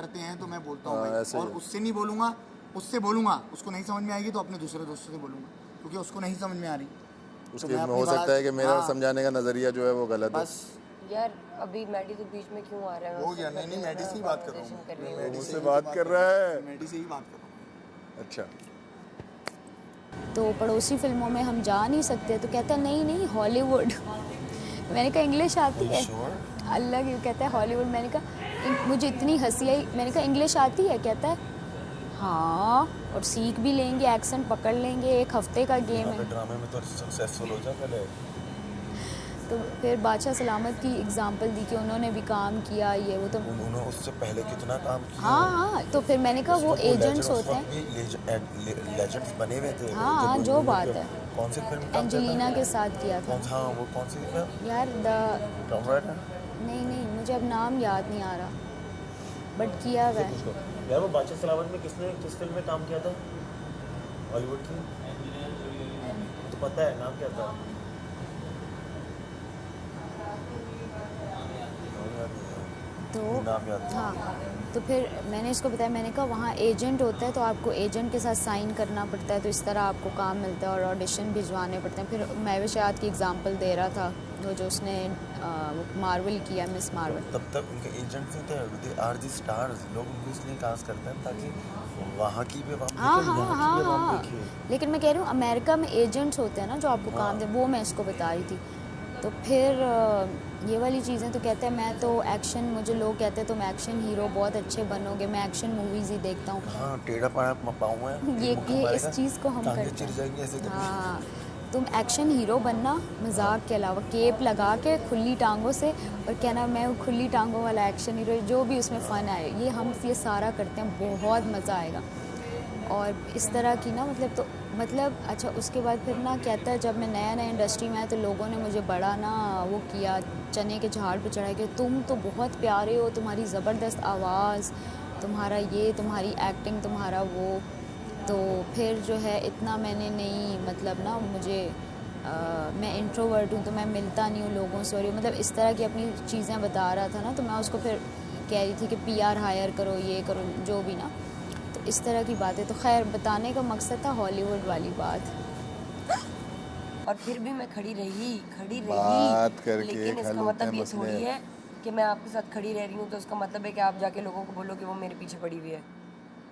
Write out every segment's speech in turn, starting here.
करते हैं तो मैं बोलता हूँ भाई, और उससे नहीं बोलूँगा, उससे बोलूँगा, उसको नहीं समझ में आएगी तो अपने दूसरे दोस्तों से बोलूँगा, क्योंकि उसको नहीं समझ में आ रही। उसके में हो सकता है कि मेरा समझाने का नज़रिया जो है वो गलत है। बस यार अभी मैडी तो बीच में क्यों आ रहा है? हो गया, नहीं मैडी से ही बात कर रहा हूँ, वो मुझसे बात कर रहा है, मैडी से ही बात कर रहा हूँ। अच्छा। तो पड़ोसी फिल्मों में हम जा नहीं सकते, तो कहता है नहीं नहीं हॉलीवुड। मैंने कहा इंग्लिश आती है? अल्लाह की, कहता है हॉलीवुड। मैंने कहा, मुझे इतनी हंसी आई, मैंने कहा इंग्लिश आती है? कहता है हाँ, और सीख भी लेंगे, एक्सेंट पकड़ लेंगे, 1 हफ्ते का गेम है। ड्रामे में तो सक्सेसफुल हो जा पहले। तो फिर बादशाह सलामत की एग्जांपल दी कि उन्होंने भी काम किया, ये वो। तो उन्होंने उससे पहले कितना काम किया। हाँ, तो फिर मैंने कहा वो एजेंट्स होते हैं, लेजेंड्स बने हुए थे। हाँ जो बात है। कौन सी फिल्म? एंजेलिना के साथ किया था। हाँ, वो कौन सी फिल्म यार नहीं मुझे अब नाम याद नहीं आ रहा, बट किया हुआ है यार। वो बादशाह सलामत में किस फिल्म में काम किया था हॉलीवुड की? तो पता है नाम क्या था? तो हाँ, तो फिर मैंने इसको बताया, मैंने कहा वहाँ एजेंट होता है तो आपको एजेंट के साथ साइन करना पड़ता है, तो इस तरह आपको काम मिलता है, और ऑडिशन भिजवाने पड़ते हैं। फिर महविशात की एग्जांपल दे रहा था, वो जो उसने मार्वल किया, मिस मार्वल। तब तक उनके एजेंट्स नहीं थे, दे आर दी स्टार्स। लोग उनको इसलिए कास्ट करते हैं ताकि वहाँ की भी आवाम देखे, यहाँ की भी आवाम देखे। लेकिन मैं कह रही हूँ अमेरिका में एजेंट्स होते हैं ना जो आपको काम दे, वो मैं इसको बता रही थी। तो फिर ये वाली चीज़ें, तो कहते हैं मैं तो एक्शन, मुझे लोग कहते हैं तुम एक्शन हीरो बहुत अच्छे बनोगे, मैं एक्शन मूवीज़ ही देखता हूँ। हाँ, टेढ़ा पाऊँ मैं, ये इस चीज़ को हम करते हैं। हाँ, तुम एक्शन हीरो बनना, मजाक के अलावा केप लगा के खुली टांगों से, और कहना मैं खुली टांगों वाला एक्शन हीरो, जो भी उसमें फ़न आए, ये हम ये सारा करते हैं, बहुत मज़ा आएगा। और इस तरह की ना, मतलब अच्छा, उसके बाद फिर ना कहता है जब मैं नया इंडस्ट्री में आया तो लोगों ने मुझे बड़ा ना वो किया, चने के झाड़ पे चढ़ाया कि तुम तो बहुत प्यारे हो, तुम्हारी ज़बरदस्त आवाज़, तुम्हारा ये, तुम्हारी एक्टिंग, तुम्हारा वो। तो फिर जो है इतना मैंने नहीं, मतलब ना मुझे मैं इंट्रोवर्ट हूँ तो मैं मिलता नहीं हूँ लोगों से, और मतलब इस तरह की अपनी चीज़ें बता रहा था ना, तो मैं उसको फिर कह रही थी कि PR हायर करो, ये करो, जो भी ना, तो इस तरह की बातें। तो खैर बताने का मकसद था हॉलीवुड वाली बात। और फिर भी मैं खड़ी रही बात करके, लेकिन इसका मतलब ये थोड़ी है कि मैं आपके साथ खड़ी रह रही हूँ तो इसका मतलब है कि आप जाके लोगों को बोलो कि वो मेरे पीछे पड़ी हुई है।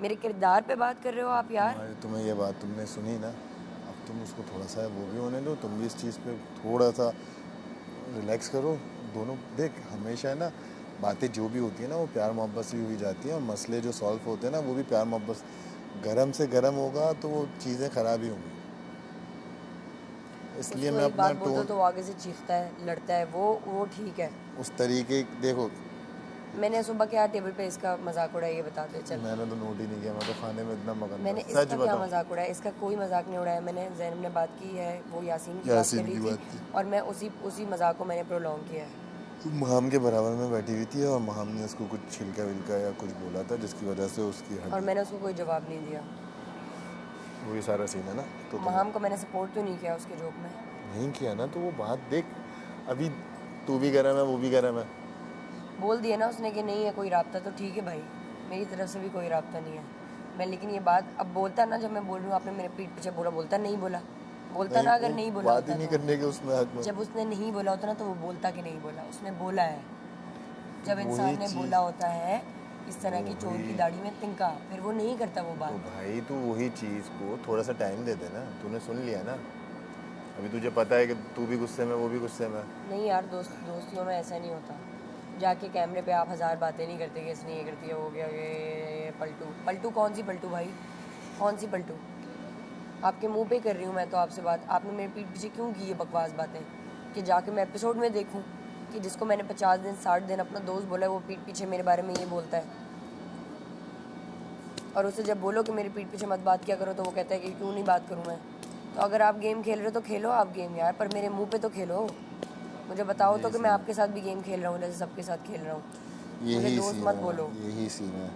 मेरे किरदार पे बात कर रहे हो आप यार। तुम्हें ये बात तुमने सुनी ना, अब तुम उसको थोड़ा सा वो भी होने दो, तुम भी इस चीज़ पे थोड़ा सा रिलैक्स करो। दोनों देख, हमेशा है ना, बातें जो भी होती है ना वो प्यार मोहब्बत से हुई जाती है, और मसले जो सॉल्व होते हैं ना वो भी प्यार मोहब्बत। गरम से गरम होगा तो वो चीज़ें ख़राब ही होंगी, इसलिए मैं अपना टोन, तो आगे से चीखता है, लड़ता है, वो ठीक है उस तरीके। देखो, मैंने सुबह क्या टेबल पे इसका मजाक उड़ाया, ये बता दे। चल, मैंने तो नोट ही नहीं किया, मैं तो खाने में इतना मगन था। मैंने इसका क्या मजाक उड़ाया? इसका कोई मजाक नहीं उड़ाया मैंने। ज़ैनब ने बात की है, वो यासीन की बात कर रही थी, और मैं उसी मजाक को मैंने प्रोलॉन्ग किया है। महाम के बराबर में बैठी हुई थी और महाम ने उसको कुछ छिलका विलका या कुछ बोला था जिसकी वजह से उसकी और मैंने उसको कोई जवाब नहीं दिया। वही सारा सीन है ना। तो महाम को मैंने सपोर्ट तो नहीं किया उसके जोक में, नहीं किया ना, तो वो बात देख, अभी तू भी गरम है, वो भी गरम है, बोल दिया ना उसने कि नहीं है कोई राब्ता, तो ठीक है भाई, मेरी तरफ से भी कोई राब्ता नहीं है। मैं लेकिन ये बात अब बोलता ना, जब मैं बोल रही हूँ आपने मेरे पीठ पीछे बोला, बोलता नहीं बोला, बोलता ना, अगर नहीं बोला बात ही नहीं करने के उसमें हक में। जब उसने नहीं बोला होता ना तो वो बोलता कि नहीं बोला, उसने बोला है। जब इंसान ने बोला होता है इस तरह की चोर की दाढ़ी में तिनका, फिर वो नहीं करता वो बात। तो भाई तू वही चीज़ को थोड़ा सा टाइम दे देना, तूने सुन लिया ना, अभी तुझे पता है कि तू भी गुस्से में, वो भी गुस्से में। नहीं यार, दोस्तियों में ऐसा नहीं होता। जाके कैमरे पे आप 1000 बातें नहीं करते कि इसने ये कर दिया, हो गया ये पलटू कौन सी पलटू भाई, कौन सी पलटू? आपके मुंह पे कर रही हूँ मैं तो आपसे बात, आपने मेरे पीठ पीछे क्यों की ये बकवास बातें कि जाके मैं एपिसोड में देखूँ कि जिसको मैंने 50 दिन 60 दिन अपना दोस्त बोला है वो पीठ पीछे मेरे बारे में ये बोलता है, और उससे जब बोलो कि मेरे पीठ पीछे मत बात किया करो तो वो कहता है कि क्यों नहीं बात करूँ मैं। तो अगर आप गेम खेल रहे हो तो खेलो आप गेम यार, पर मेरे मुंह पे तो खेलो। मुझे बताओ तो कि मैं आपके साथ भी गेम खेल रहा हूँ जैसे सबके साथ खेल रहा हूँ। मुझे दोस्त मत बोलो। यही सीन है।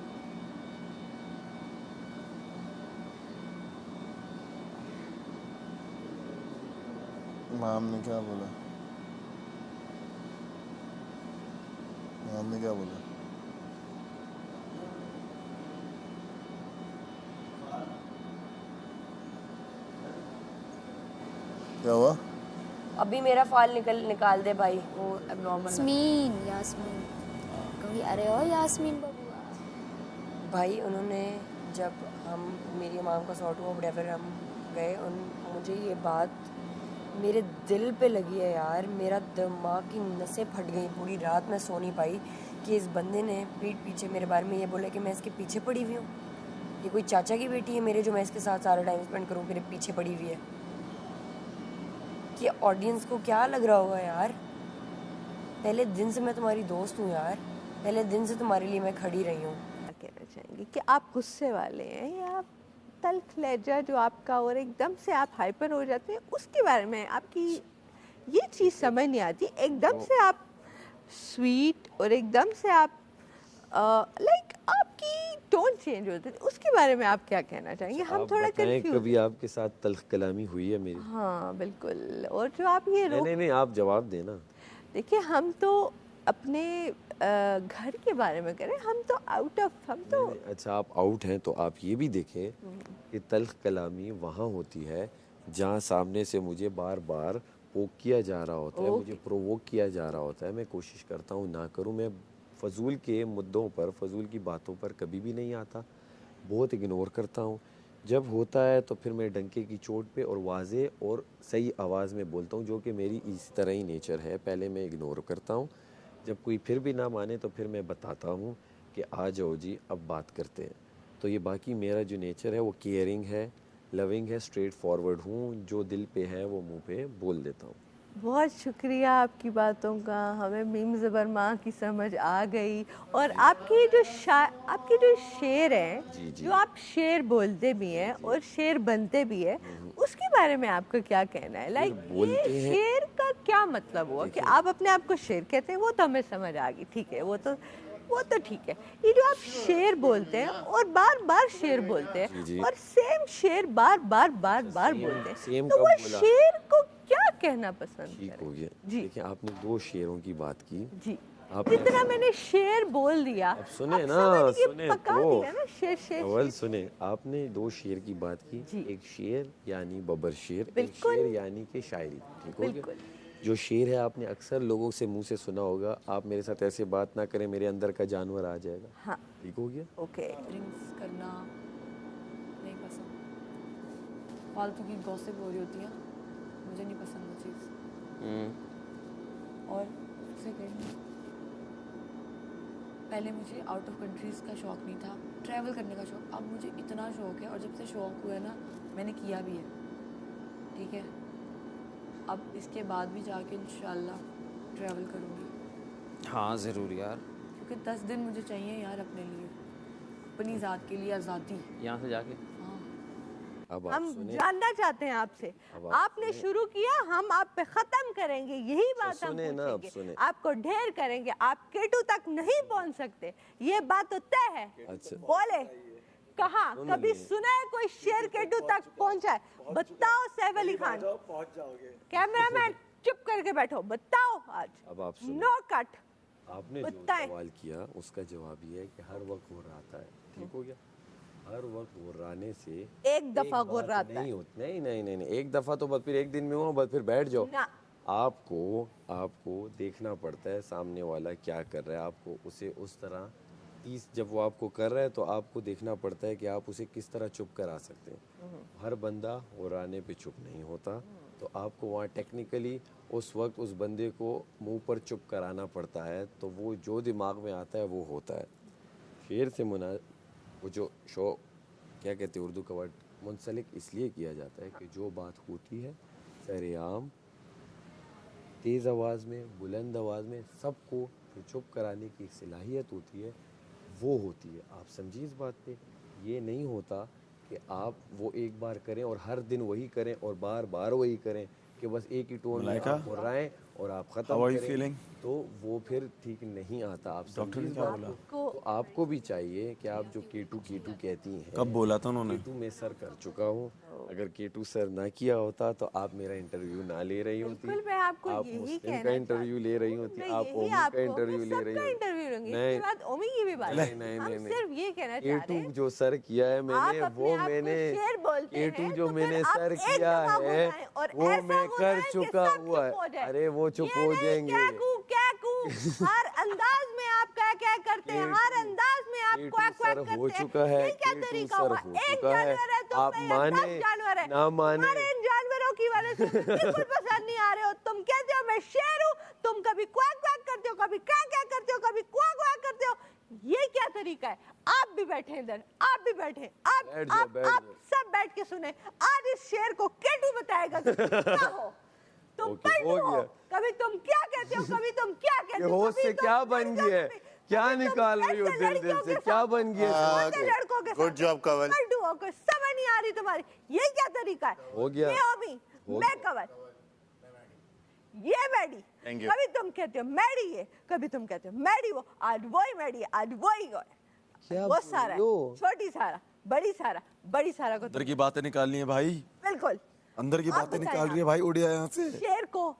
माम ने क्या बोला? माम ने क्या बोला? क्या हुआ? अभी मेरा फाल निकाल दे भाई, वो एबनॉर्मल यास्मीन यास्मीन कभी अरे ओ यास्मीन बबुआ भाई। उन्होंने जब हम मेरी माम का सॉर्ट हुआ व्हाटएवर, हम गए उन मुझे ये बात मेरे दिल पे लगी है यार, मेरा दिमाग की नसें फट गई, पूरी रात मैं सो नहीं पाई कि इस बंदे ने पीठ पीछे मेरे बारे में ये बोला कि मैं इसके पीछे पड़ी हुई हूँ। ये कोई चाचा की बेटी है मेरे जो मैं इसके साथ सारा टाइम स्पेंड करूँ, मेरे पीछे पड़ी हुई है। कि ऑडियंस को क्या लग रहा होगा यार, पहले दिन से मैं तुम्हारी दोस्त हूँ यार, पहले दिन से तुम्हारे लिए मैं खड़ी रही हूँ। कहना चाहेंगे कि आप गुस्से वाले हैं या आप तल्ख लहजा जो आपका और एकदम से आप हाइपर हो जाते हैं, उसके बारे में आपकी ये चीज़ समझ नहीं आती। एकदम से आप स्वीट और एकदम से आप लाइक आपकी टोन चेंज होती है, उसके बारे में आप क्या कहना चाहेंगे? हम थोड़ा कंफ्यूज। कभी आपके साथ तल्ख कलामी हुई है मेरी? हाँ बिल्कुल। और जो आप ये नहीं, आप जवाब देना। देखिए, हम तो अपने घर के बारे में करें, हम तो आउट ऑफ हम तो नहीं, अच्छा आप आउट हैं तो आप ये भी देखें कि तल्ख कलामी वहाँ होती है जहाँ सामने से मुझे बार बार पोक किया जा रहा होता है, मुझे प्रोवोक किया जा रहा होता है। मैं कोशिश करता हूँ ना करूँ, मैं फजूल के मुद्दों पर, फजूल की बातों पर कभी भी नहीं आता, बहुत इग्नोर करता हूँ। जब होता है तो फिर मैं डंके की चोट पे और वाज़े और सही आवाज़ में बोलता हूँ, जो कि मेरी इस तरह ही नेचर है। पहले मैं इग्नोर करता हूँ, जब कोई फिर भी ना माने तो फिर मैं बताता हूँ कि आ जाओ जी अब बात करते हैं। तो ये बाकी मेरा जो नेचर है वो केयरिंग है, लविंग है, स्ट्रेट फॉरवर्ड हूँ, जो दिल पे है वो मुंह पे बोल देता हूँ। बहुत शुक्रिया आपकी बातों का, हमें मीम ज़बर माँ की समझ आ गई। और आपके जो शेर हैं, जो आप शेर बोलते भी हैं और शेर बनते भी हैं, उसके बारे में आपका क्या कहना है? लाइक ये शेर का क्या मतलब हुआ कि आप अपने आप को शेर कहते हैं? वो तो हमें समझ आ गई, ठीक है, वो तो ठीक है। ये जो आप शेर बोलते हैं और बार बार शेर बोलते हैं और सेम शेर बार बार बोलते हैं, तो वो शेर को क्या कहना पसंद ठीक हो गया जी। देखिए, आपने 2 शेरों की बात की जी, आपने जितना मैंने शेर बोल दिया, अब सुने अब ना, समझ के सुने पका तो दिया ना, शेर शेर अव्वल शेर। सुने, आपने 2 शेर की बात की, जी। एक शेर यानी बबर शेर, एक बिल्कुल। शेर यानी कि शायरी। ठीक हो गया? बिल्कुल। जो शेर है आपने अक्सर लोगों से मुंह से सुना होगा, आप मेरे साथ ऐसे बात ना करें, मेरे अंदर का जानवर आ जाएगा। हाँ ठीक हो गया? ओके। ड्रिंक्स करना नहीं पसंद, फालतू की गॉसिप हो रही होती है, मुझे नहीं पसंद वो चीज़। और सेकंड, पहले मुझे आउट ऑफ कंट्रीज़ का शौक़ नहीं था, ट्रैवल करने का शौक़। अब मुझे इतना शौक़ है और जब से शौक़ हुआ है ना, मैंने किया भी है। ठीक है, अब इसके बाद भी जाके इंशाल्लाह ट्रैवल करूँगी। हाँ ज़रूर यार, क्योंकि 10 दिन मुझे चाहिए यार अपने लिए, अपनी ज़ात के लिए आज़ादी। यहाँ से जाके हाँ, अब आप हम सुने, जानना चाहते हैं आपसे, अब आप आपने शुरू किया, हम आप पे खत्म करेंगे, यही बात हम सुने ना, अब पूछेंगे, सुने। आपको ढेर करेंगे, आप केटू तक नहीं पहुंच सकते, ये बात तो तय है। अच्छा। बोले कहाँ कभी सुना है कोई शेर केटू तक पहुंचा है? बताओ सैफ अली खान, कैमरामैन चुप करके बैठो, बताओ आज। अब आप सुने। No cut. आपने जो बताएं। सवाल किया उसका जवाब ये है कि हर वक्त वो रहता है। ठीक हो गया? हर वक्त गुर्राने से एक दफा बात गुर्राता नहीं है होती। नहीं, एक दफा तो बस, फिर एक दिन में हो बस, फिर बैठ जाओ। ना। आपको देखना पड़ता है सामने वाला क्या कर रहा है, आपको उसे उस तरह जब वो आपको कर रहा है तो आपको देखना पड़ता है कि आप उसे किस तरह चुप करा सकते हैं। हर बंदा गुर्राने पे चुप नहीं होता, तो आपको वहाँ टेक्निकली उस वक्त उस बंदे को मुंह पर चुप कराना पड़ता है, तो वो जो दिमाग में आता है वो होता है। शेर से वो जो शो क्या कहते हैं, उर्दू का वर्ड मुंसलिक इसलिए किया जाता है कि जो बात होती है सरेआम, तेज़ आवाज़ में, बुलंद आवाज़ में, सबको जो चुप कराने की एक सलाहियत होती है वो होती है। आप समझिए इस बात पे, ये नहीं होता कि आप वो एक बार करें और हर दिन वही करें और बार बार वही करें कि बस एक ही टोन में आप मुर्राएं और आप खत्म How are you करें, feeling? तो वो फिर ठीक नहीं आता। आप डॉक्टर ने समझिए क्या बात बोला? को। तो आपको भी चाहिए कि आप जो केटू कहती हैं, कब बोला था उन्होंने? केटू मैं सर कर चुका हूँ। अगर केटू सर ना किया होता तो आप मेरा इंटरव्यू ना ले रही होती, बिल्कुल, मैं आपको आप यही मुस्लिम कहना का इंटरव्यू ले रही होती, मैं आप यही ओमी का आपको इंटरव्यू मैं ले रही सबका होती। इंटरव्यू लूंगी। नहीं, इसके बाद ओमी की भी बात नहीं, नहीं, हम नहीं, सिर्फ ये कहना चाह रहे केटू हैं जो सर किया है मैंने, आप अपने वो आप को मैंने शेर बोलते केटू हैं, जो तो मैंने फिर आप सर एक किया दफा हो है जाएं और वो ऐसा मैं हो कर जाए कि चुका सब हुआ चुप हो है। जाए। अरे वो चुप ये हो नहीं जाएंगे। क्या हर अंदाज में आप क्या करते हैं, हर अंदाज में आप केटू क्वैक सर करते हो हैं। चुका है, ये क्या केटू तरीका सर हुआ? हो एक चुका है। जानवर है तुम आप पे, माने 10 जानवर है, ना माने, तुम्हारे इन जानवरों की वजह से मुझे बिल्कुल पसंद नहीं आ रहे हो। तुम कहते हो मैं शेर हूँ, तुम कभी क्वैक करते हो, कभी क्या करते हो, कभी क्वैक करते हो। ये क्या तरीका है? आप भी बैठे इधर, आप भी बैठे, आप सब बैठ के सुने। आज इस शेर को केटू बताएगा कि तुम क्या हो। तुम पलटू हो, कभी तुम क्या कहते हो, कभी तुम क्या कहते हो। होश से क्या बन गया है, क्या निकाल रही हो दिल से, क्या बन गया? लड़कों के गुड जॉब कवल। पलटू हो, कोई समझ नहीं आ रही तुम्हारी। ये क्या तरीका है? हो गया। ये ओमी, मैं कवल, ये मैडी। Thank you. कभी तुम कहते हो मैडी है, कभी तुम कहते हो मैडी वो। आज वही मैडी है, आज वही वो है। क्या वो सारा है, बोलो? छोटी सारा, बड़ी सारा को अंदर की बातें निकालनी है भाई, बिल्कुल अंदर की आप बातें बताएं निकाल रही है भाई, उड़ जाए यहाँ से। शेर को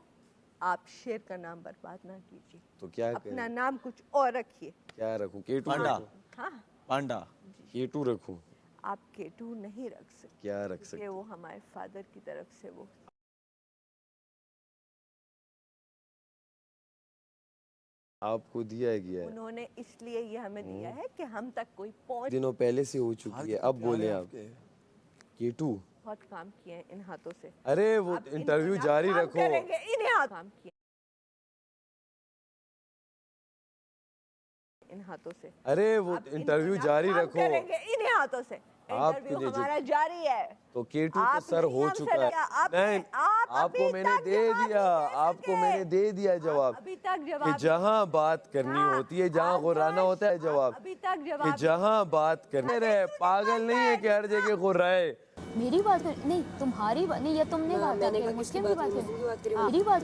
आप शेर का नाम बर्बाद ना कीजिए, तो क्या अपना करें? नाम कुछ और रखिए। क्या रखूं? केटू पांडा। रखूं? हाँ, पांडा। केटू रखूं? आप केटू नहीं रख सकते क्या रख क्योंकि सकते? वो हमारे फादर की तरफ से वो आपको दिया गया है, उन्होंने इसलिए ये हमें दिया है कि हम तक कोई पहुंच। दिनों पहले से हो चुकी है। अब बोले आप केटू। बहुत काम किए हैं इन हाथों से। अरे वो आप इंटरव्यू इनको जारी नाकाम रखो। करेंगे, इन्हें हाथ काम किए इन हाथों से। अरे वो आप इंटरव्यू इनको जारी नाकाम रखो। करेंगे इन्हें हाथों से। आप इंटरव्यू किन्हें हमारा जारी है। तो केटू तो आप सर नहीं हो हमसे चुका है। लिया, आपने- नहीं, आप आपको अभी मैंने तक दे जवाब दिया, नहीं दे आपको सके। मैंने दे दिया जवाब अभी तक कि जवाब जहाँ बात करनी हाँ, होती है, जहाँ आप गुर्राना बस- होता है जवाब, अभी तक कि जवाब जहाँ बात करने रहे। पागल नहीं है कि हर जगह गुर्राए। मेरी बात कर नहीं, तुम्हारी बात नहीं, या तुमने बात मैंने करी, कहा मुस्लिम किसकी की बात बात करी, मुस्लिम की बात करी। करी, मेरी बात